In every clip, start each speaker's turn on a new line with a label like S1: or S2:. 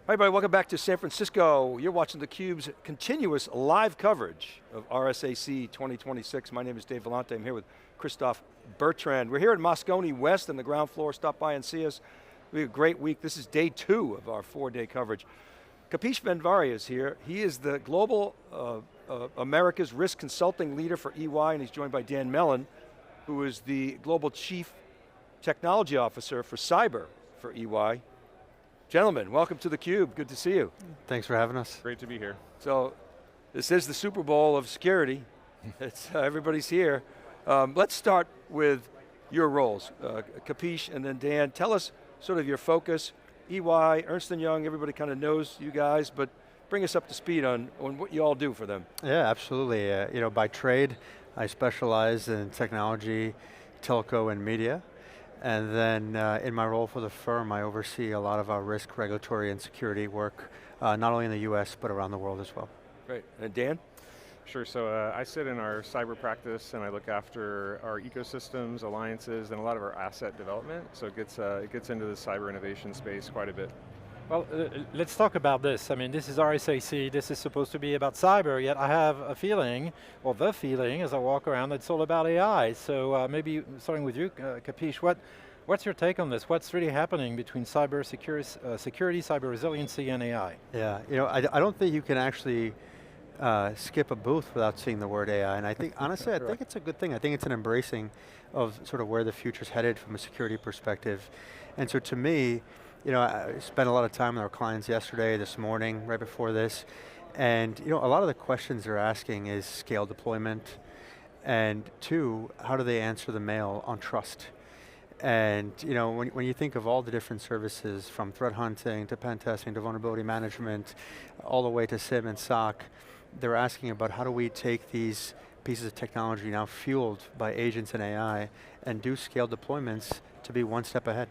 S1: Hi everybody, welcome back to San Francisco. You're watching theCUBE's continuous live coverage of RSAC 2026. My name is Dave Vellante, I'm here with Christophe, Bertrand. We're here at Moscone West on the ground floor. Stop by and see us. We have a great week. This is day 2 of our 4-day coverage. Kapish Vanvaria is here. He is the global America's risk consulting leader for EY, and he's joined by Dan Mellen, who is the global chief technology officer for cyber for EY. Gentlemen, welcome to theCUBE, good to see you.
S2: Thanks for having us.
S3: Great to be here.
S1: So, this is the Super Bowl of security. It's, everybody's here. Let's start with your roles. Kapish and then Dan, tell us sort of your focus. EY, Ernst & Young, everybody kind of knows you guys, but bring us up to speed on what you all do for them.
S2: Yeah, absolutely. You know, by trade, I specialize in technology, telco, and media. And then in my role for the firm, I oversee a lot of our risk, regulatory, and security work, not only in the US, but around the world as well.
S1: Great, and Dan?
S3: Sure, so I sit in our cyber practice and I look after our ecosystems, alliances, and a lot of our asset development. So it gets into the cyber innovation space quite a bit.
S4: Well, let's talk about this. I mean, this is RSAC, this is supposed to be about cyber, yet I have a feeling, or the feeling as I walk around, it's all about AI. So maybe starting with you, Kapish, what's your take on this? What's really happening between cyber security, cyber resiliency, and AI?
S2: Yeah, you know, I don't think you can actually skip a booth without seeing the word AI, and I think, honestly, I think it's a good thing. I think it's an embracing of sort of where the future's headed from a security perspective. And so to me, you know, I spent a lot of time with our clients yesterday, this morning, right before this, and you know, a lot of the questions they're asking is scale deployment, and 2, how do they answer the mail on trust? And you know, when you think of all the different services, from threat hunting, to pen testing, to vulnerability management, all the way to SIM and SOC, they're asking about how do we take these pieces of technology now fueled by agents and AI, and do scale deployments to be one step ahead.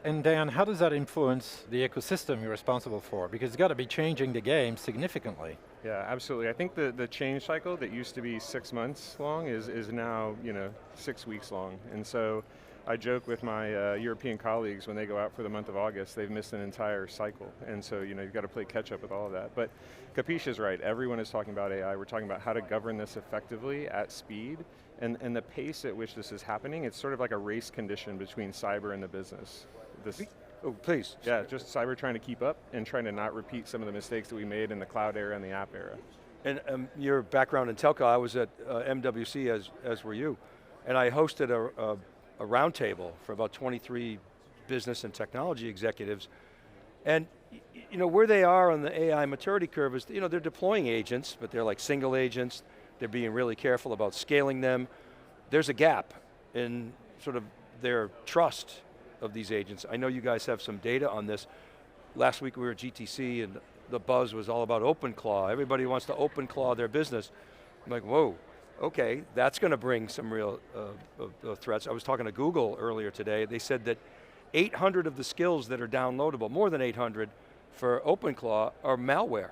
S4: And Dan, how does that influence the ecosystem you're responsible for? Because it's got to be changing the game significantly.
S3: Yeah, absolutely. I think the change cycle that used to be 6 months long is now 6 weeks long. And so I joke with my European colleagues when they go out for the month of August, they've missed an entire cycle. And so you've got to play catch up with all of that. But Kapish is right, everyone is talking about AI. We're talking about how to govern this effectively at speed. And the pace at which this is happening, it's sort of like a race condition between cyber and the business.
S1: Oh, please.
S3: Yeah, just cyber trying to keep up and trying to not repeat some of the mistakes that we made in the cloud era and the app era.
S1: And your background in telco, I was at MWC, as were you, and I hosted a roundtable for about 23 business and technology executives, and where they are on the AI maturity curve is, they're deploying agents, but they're like single agents, they're being really careful about scaling them. There's a gap in sort of their trust of these agents. I know you guys have some data on this. Last week we were at GTC and the buzz was all about OpenClaw. Everybody wants to OpenClaw their business. I'm like, whoa, okay, that's going to bring some real threats. I was talking to Google earlier today. They said that 800 of the skills that are downloadable, more than 800 for OpenClaw, are malware.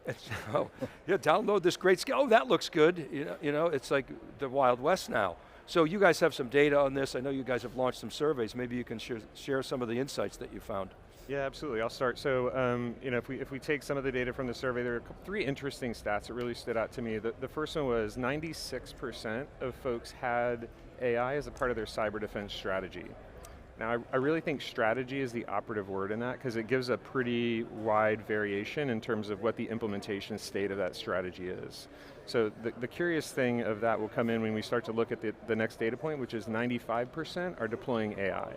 S1: And so, download this great skill. Oh, that looks good. It's like the Wild West now. So you guys have some data on this. I know you guys have launched some surveys. Maybe you can share some of the insights that you found.
S3: Yeah, absolutely, I'll start. So, if we take some of the data from the survey, there are 3 interesting stats that really stood out to me. The first one was 96% of folks had AI as a part of their cyber defense strategy. Now, I really think strategy is the operative word in that, because it gives a pretty wide variation in terms of what the implementation state of that strategy is. So the curious thing of that will come in when we start to look at the next data point, which is 95% are deploying AI.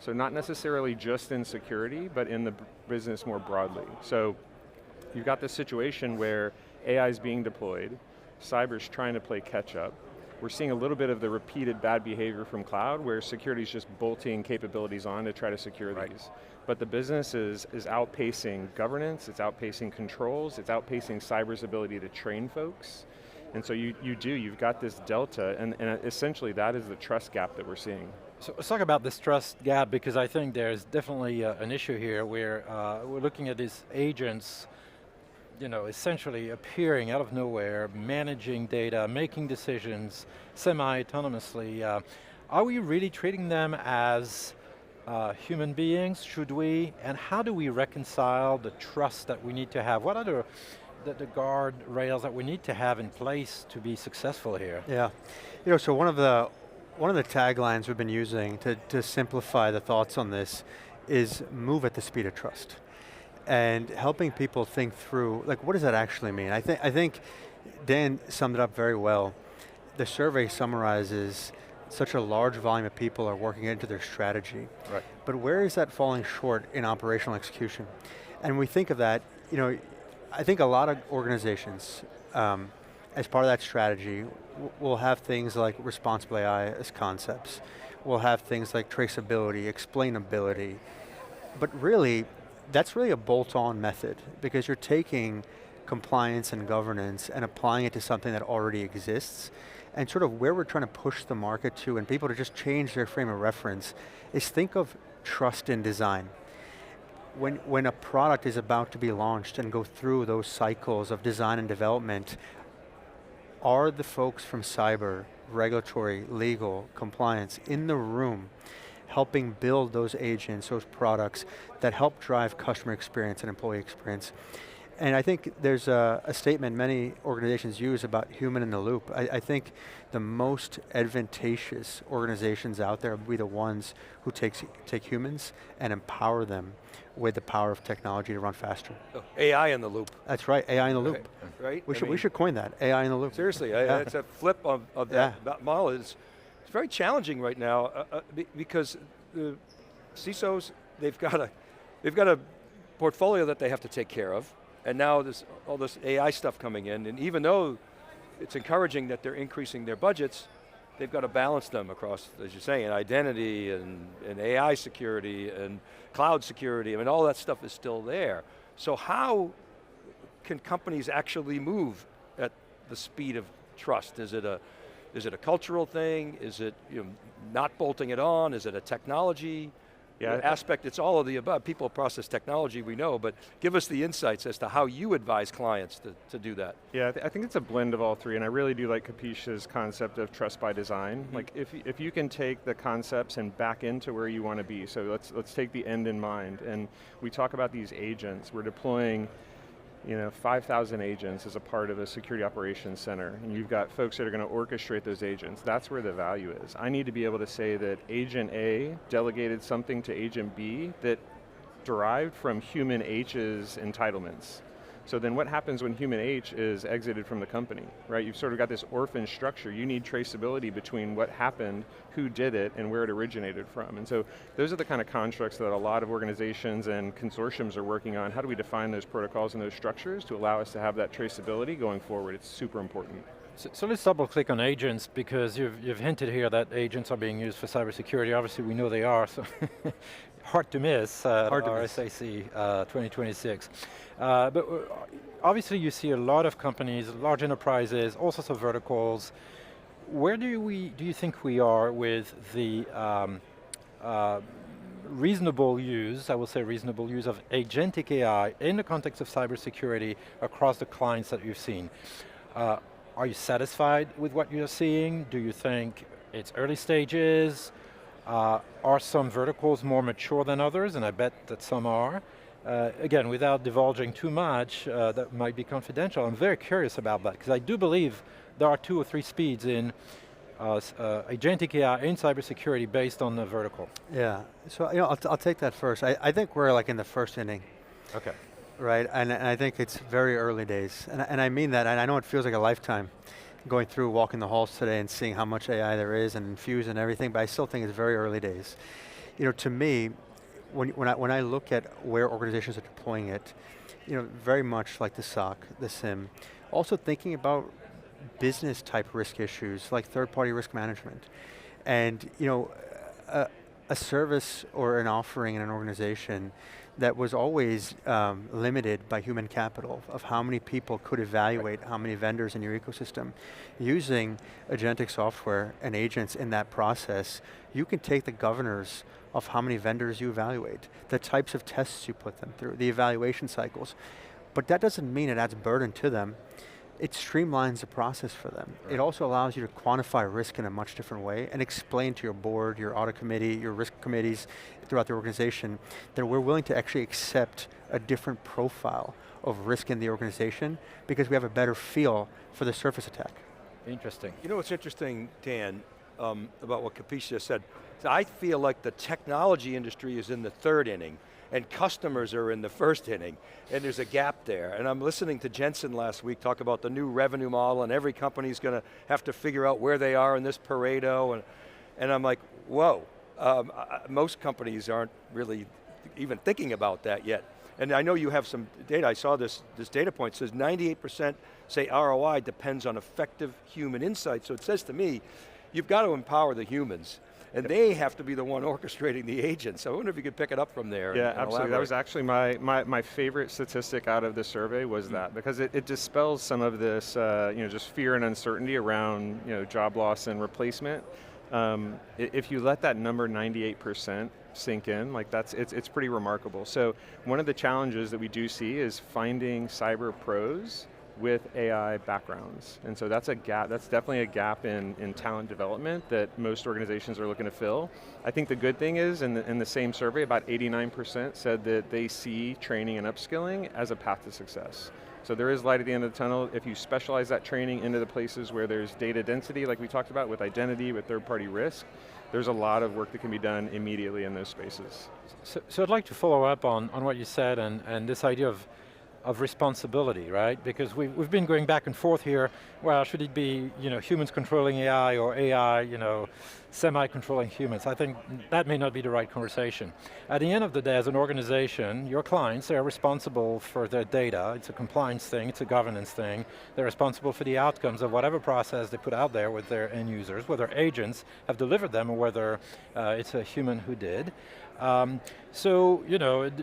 S3: So not necessarily just in security, but in the business more broadly. So you've got this situation where AI is being deployed, cyber's trying to play catch up. We're seeing a little bit of the repeated bad behavior from cloud, where security is just bolting capabilities on to try to secure these. But the business is outpacing governance, it's outpacing controls, it's outpacing cyber's ability to train folks. And so you've got this delta, and essentially that is the trust gap that we're seeing.
S4: So let's talk about this trust gap, because I think there's definitely an issue here where we're looking at these agents essentially appearing out of nowhere, managing data, making decisions semi-autonomously. Are we really treating them as human beings, should we, and how do we reconcile the trust that we need to have? What are the guard rails that we need to have in place to be successful here?
S2: Yeah, so one of the taglines we've been using to simplify the thoughts on this is move at the speed of trust. And helping people think through, like, what does that actually mean? I think Dan summed it up very well. The survey summarizes such a large volume of people are working into their strategy.
S1: Right.
S2: But where is that falling short in operational execution? And when we think of that, I think a lot of organizations, as part of that strategy, will have things like responsible AI as concepts. We'll have things like traceability, explainability. But really, that's really a bolt-on method, because you're taking compliance and governance and applying it to something that already exists. And sort of where we're trying to push the market to and people to just change their frame of reference is think of trust in design. When a product is about to be launched and go through those cycles of design and development, are the folks from cyber, regulatory, legal, compliance in the room helping build those agents, those products that help drive customer experience and employee experience? And I think there's a statement many organizations use about human in the loop. I think the most advantageous organizations out there will be the ones who take humans and empower them with the power of technology to run faster.
S1: AI in the loop.
S2: That's right, AI in the loop.
S1: Right?
S2: We should coin that, AI in the loop.
S1: Seriously, it's a flip of that model. It's very challenging right now because the CISOs, they've got a portfolio that they have to take care of. And now all this AI stuff coming in, and even though it's encouraging that they're increasing their budgets, they've got to balance them across, as you're saying, identity and AI security and cloud security. I mean, all that stuff is still there. So how can companies actually move at the speed of trust? Is it a cultural thing? Is it not bolting it on? Is it a technology aspect? It's all of the above. People process technology, we know, but give us the insights as to how you advise clients to do that.
S3: Yeah, I think it's a blend of all three, and I really do like Kapish's concept of trust by design. Mm-hmm. Like if you can take the concepts and back into where you want to be, so let's take the end in mind, and we talk about these agents. We're deploying 5,000 agents as a part of a security operations center, and you've got folks that are going to orchestrate those agents. That's where the value is. I need to be able to say that agent A delegated something to agent B that derived from human H's entitlements. So then what happens when human H is exited from the company, right? You've sort of got this orphan structure. You need traceability between what happened, who did it, and where it originated from. And so those are the kind of constructs that a lot of organizations and consortiums are working on. How do we define those protocols and those structures to allow us to have that traceability going forward? It's super important.
S4: So let's double click on agents, because you've hinted here that agents are being used for cybersecurity. Obviously we know they are, so hard to miss, RSAC 2026. But obviously you see a lot of companies, large enterprises, all sorts of verticals. Where do you think we are with the reasonable use, I will say reasonable use of agentic AI in the context of cybersecurity across the clients that you've seen? Are you satisfied with what you're seeing? Do you think it's early stages? Are some verticals more mature than others? And I bet that some are. Again, without divulging too much, that might be confidential. I'm very curious about that, because I do believe there are 2 or 3 speeds in agentic AI in cybersecurity based on the vertical.
S2: Yeah, so I'll take that first. I think we're like in the first inning.
S4: Okay.
S2: Right, and I think it's very early days. And I mean that, and I know it feels like a lifetime going through, walking the halls today and seeing how much AI there is and infused and everything, but I still think it's very early days. To me, when I look at where organizations are deploying it, very much like the SOC, the SIM, also thinking about business type risk issues like third-party risk management. And a service or an offering in an organization that was always limited by human capital of how many people could evaluate how many vendors in your ecosystem. Using agentic software and agents in that process, you can take the governors of how many vendors you evaluate, the types of tests you put them through, the evaluation cycles. But that doesn't mean it adds burden to them. it streamlines the process for them. Right. It also allows you to quantify risk in a much different way and explain to your board, your audit committee, your risk committees throughout the organization that we're willing to actually accept a different profile of risk in the organization because we have a better feel for the surface attack.
S4: Interesting.
S1: You know what's interesting, Dan, about what Kapish just said? I feel like the technology industry is in the third inning and customers are in the first inning, and there's a gap there. And I'm listening to Jensen last week talk about the new revenue model, and every company's going to have to figure out where they are in this Pareto, and I'm like, whoa, most companies aren't really even thinking about that yet. And I know you have some data, I saw this data point, says 98% say ROI depends on effective human insight, so it says to me, you've got to empower the humans. And they have to be the one orchestrating the agents. So I wonder if you could pick it up from there.
S3: Yeah, absolutely. That was actually my favorite statistic out of the survey was that, because it dispels some of this just fear and uncertainty around job loss and replacement. If you let that number 98% sink in, like it's pretty remarkable. So one of the challenges that we do see is finding cyber pros with AI backgrounds. And so that's a gap, that's definitely a gap in talent development that most organizations are looking to fill. I think the good thing is, in the same survey, about 89% said that they see training and upskilling as a path to success. So there is light at the end of the tunnel. If you specialize that training into the places where there's data density, like we talked about with identity, with third-party risk, there's a lot of work that can be done immediately in those spaces.
S4: So I'd like to follow up on what you said and this idea of responsibility, right? Because we've been going back and forth here. Well, should it be humans controlling AI or AI semi-controlling humans? I think that may not be the right conversation. At the end of the day, as an organization, your clients, they're responsible for their data. It's a compliance thing, it's a governance thing. They're responsible for the outcomes of whatever process they put out there with their end users, whether agents have delivered them or whether it's a human who did. So,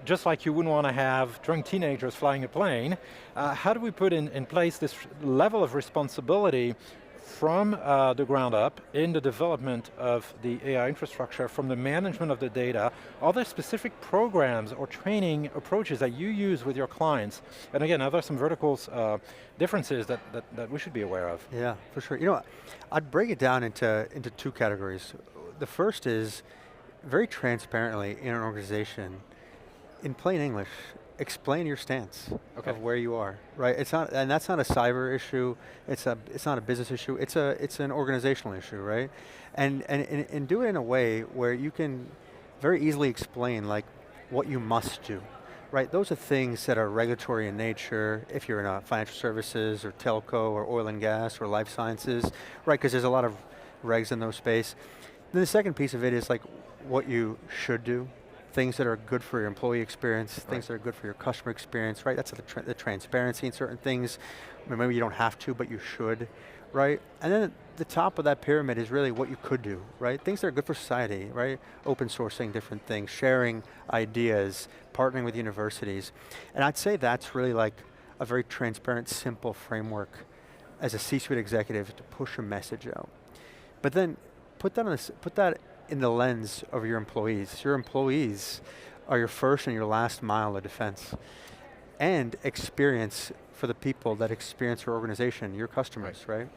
S4: just like you wouldn't want to have drunk teenagers flying a plane, how do we put in place this level of responsibility from the ground up in the development of the AI infrastructure, from the management of the data? Are there specific programs or training approaches that you use with your clients? And again, are there some verticals differences that we should be aware of?
S2: Yeah, for sure. I'd break it down into two categories. The first is, very transparently in an organization, in plain English, explain your stance of where you are, right? It's not, and that's not a cyber issue. It's not a business issue. It's an organizational issue, right? And do it in a way where you can very easily explain like what you must do, right? Those are things that are regulatory in nature. If you're in a financial services or telco or oil and gas or life sciences, right? Because there's a lot of regs in those space. Then the second piece of it is like what you should do, things that are good for your employee experience, things that are good for your customer experience, right? That's the transparency in certain things. Maybe you don't have to, but you should, right? And then the top of that pyramid is really what you could do, right? Things that are good for society, right? Open sourcing different things, sharing ideas, partnering with universities. And I'd say that's really like a very transparent, simple framework as a C-suite executive to push a message out. But then put that in the lens of your employees. Your employees are your first and your last mile of defense. And experience for the people that experience your organization, your customers, right?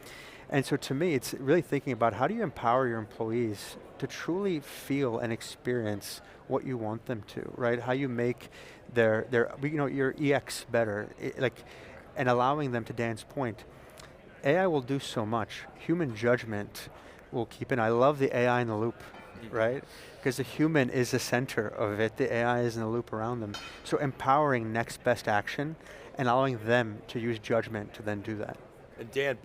S2: And so to me, it's really thinking about how do you empower your employees to truly feel and experience what you want them to, right? How you make your EX better, and allowing them, to Dan's point, AI will do so much. Human judgment will keep in. I love the AI in the loop, right? Because the human is the center of it, the AI is in the loop around them. So empowering next best action and allowing them to use judgment to then do that.
S1: And Dan,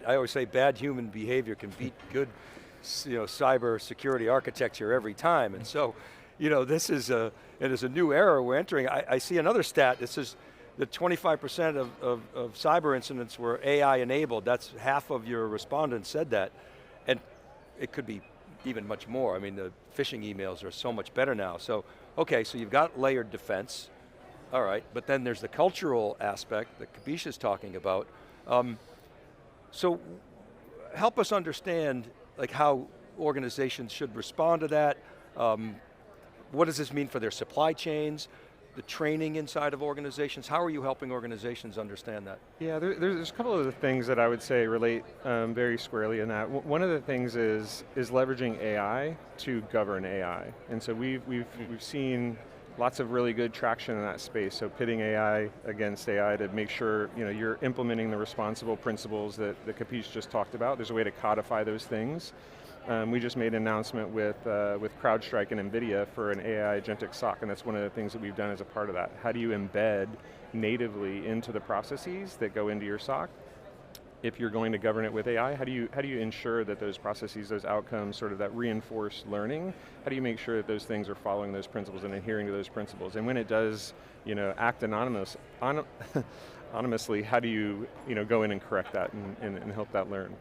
S1: I always say bad human behavior can beat good cyber security architecture every time. And so, this is a new era we're entering. I see another stat that says that 25% of cyber incidents were AI enabled. That's half of your respondents said that. And it could be even much more. I mean, the phishing emails are so much better now. So, okay, so you've got layered defense, all right, but then there's the cultural aspect that Kapish is talking about. So help us understand like how organizations should respond to that. What does this mean for their supply chains? the training inside of organizations? How are you helping organizations understand that?
S3: Yeah, there's a couple of the things that I would say relate very squarely in that. One of the things is leveraging AI to govern AI. And so we've seen lots of really good traction in that space. So pitting AI against AI to make sure you're implementing the responsible principles that Kapish just talked about. There's a way to codify those things. We just made an announcement with CrowdStrike and NVIDIA for an AI agentic SOC, and that's one of the things that we've done as a part of that. How do you embed natively into the processes that go into your SOC? If you're going to govern it with AI, how do you ensure that those processes, those outcomes, sort of that reinforced learning, how do you make sure that those things are following those principles and adhering to those principles? And when it does act anonymously, how do you go in and correct that and help that learn?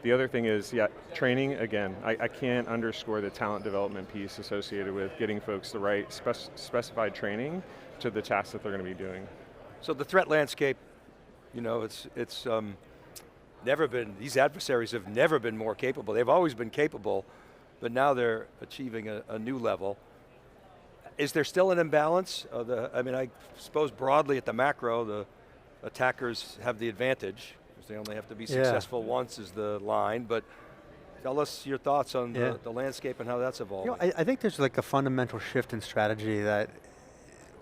S3: The other thing is, training, again, I can't underscore the talent development piece associated with getting folks the right specified training to the tasks that they're going to be doing.
S1: So the threat landscape, it's never been, these adversaries have never been more capable. They've always been capable, but now they're achieving a new level. Is there still an imbalance? I suppose broadly at the macro, the attackers have the advantage. They only have to be successful once is the line, but tell us your thoughts on the landscape and how that's evolving.
S2: I think there's like a fundamental shift in strategy that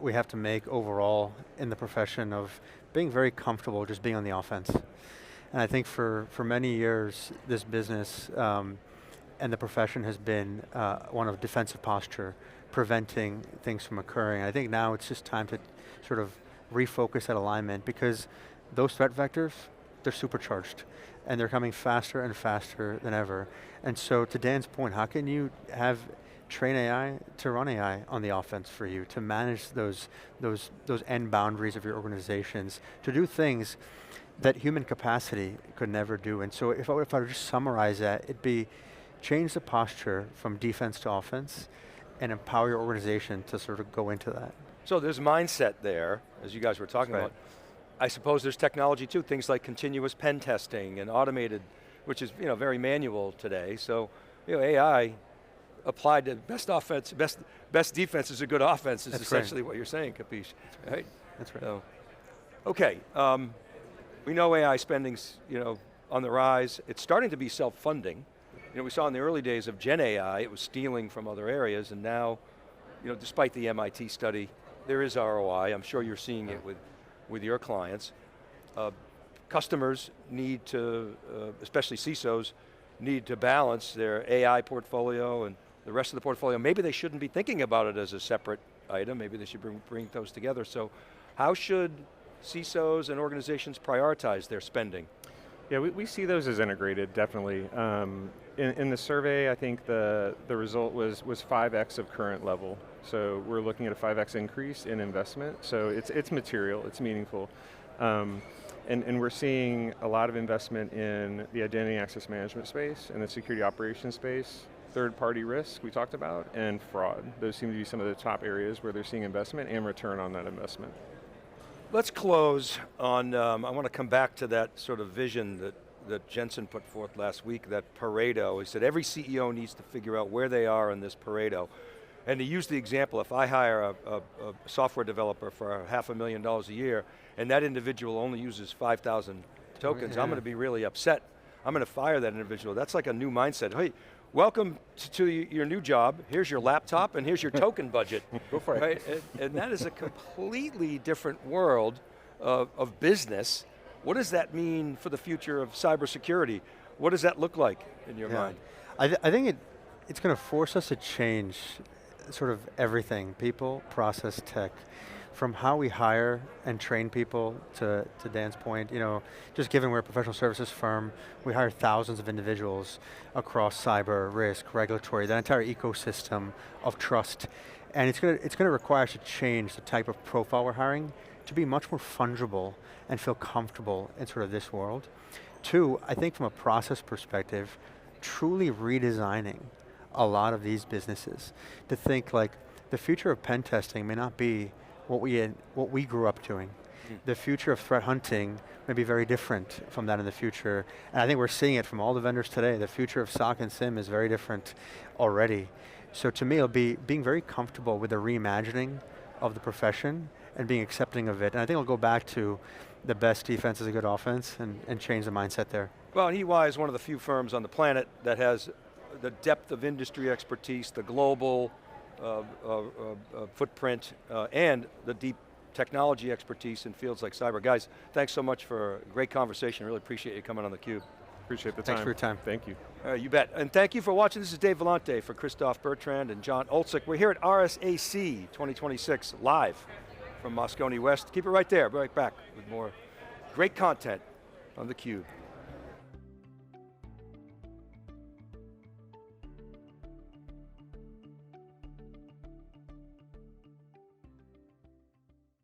S2: we have to make overall in the profession of being very comfortable just being on the offense. And I think for many years, this business and the profession has been one of defensive posture, preventing things from occurring. I think now it's just time to sort of refocus that alignment, because those threat vectors, they're supercharged and they're coming faster and faster than ever. And so to Dan's point, how can you train AI to run AI on the offense for you, to manage those end boundaries of your organizations, to do things that human capacity could never do? And so if I were to just summarize that, it'd be change the posture from defense to offense and empower your organization to sort of go into that.
S1: So there's mindset there, as you guys were talking about. I suppose there's technology too, things like continuous pen testing and automated, which is very manual today. So AI applied to best offense, best defense is a good offense is essentially what you're saying, Kapish, right?
S2: That's right.
S1: So, okay, we know AI spending's on the rise. It's starting to be self-funding. We saw in the early days of Gen AI, it was stealing from other areas, and now, despite the MIT study, there is ROI. I'm sure you're seeing it with your clients. Customers need to, especially CISOs, need to balance their AI portfolio and the rest of the portfolio. Maybe they shouldn't be thinking about it as a separate item. Maybe they should bring those together. So how should CISOs and organizations prioritize their spending?
S3: Yeah, we see those as integrated, definitely. In the survey, I think the result was 5x of current level. So we're looking at a 5x increase in investment. So it's material, it's meaningful. And we're seeing a lot of investment in the identity and access management space, and the security operations space, third-party risk we talked about, and fraud. Those seem to be some of the top areas where they're seeing investment and return on that investment.
S1: Let's close on, I want to come back to that sort of vision that Jensen put forth last week, that Pareto. He said every CEO needs to figure out where they are in this Pareto. And he used the example, if I hire a software developer for $500,000 a year, and that individual only uses 5,000 tokens, I'm going to be really upset. I'm going to fire that individual. That's like a new mindset. Hey, welcome to your new job. Here's your laptop and here's your token budget.
S3: Go for it.
S1: Right? And that is a completely different world of business. What does that mean for the future of cybersecurity? What does that look like in your mind?
S2: I think it's going to force us to change sort of everything, people, process, tech, from how we hire and train people to Dan's point, just given we're a professional services firm, we hire thousands of individuals across cyber, risk, regulatory, that entire ecosystem of trust. And it's going to require us to change the type of profile we're hiring to be much more fungible and feel comfortable in sort of this world. Two, I think from a process perspective, truly redesigning a lot of these businesses to think like the future of pen testing may not be what we grew up doing. The future of threat hunting may be very different from that in the future. And I think we're seeing it from all the vendors today. The future of SOC and SIM is very different already. So to me, it'll be being very comfortable with the reimagining of the profession and being accepting of it. And I think it'll go back to the best defense is a good offense and change the mindset there.
S1: Well, and EY is one of the few firms on the planet that has the depth of industry expertise, the global footprint, and the deep technology expertise in fields like cyber. Guys, thanks so much for a great conversation. Really appreciate you coming on theCUBE.
S3: Appreciate the time.
S2: Thanks for your time.
S3: Thank you.
S1: You bet. And thank you for watching. This is Dave Vellante for Christophe, Bertrand, and John Olczyk. We're here at RSAC 2026 live from Moscone West. Keep it right there. We'll be right back with more great content on theCUBE.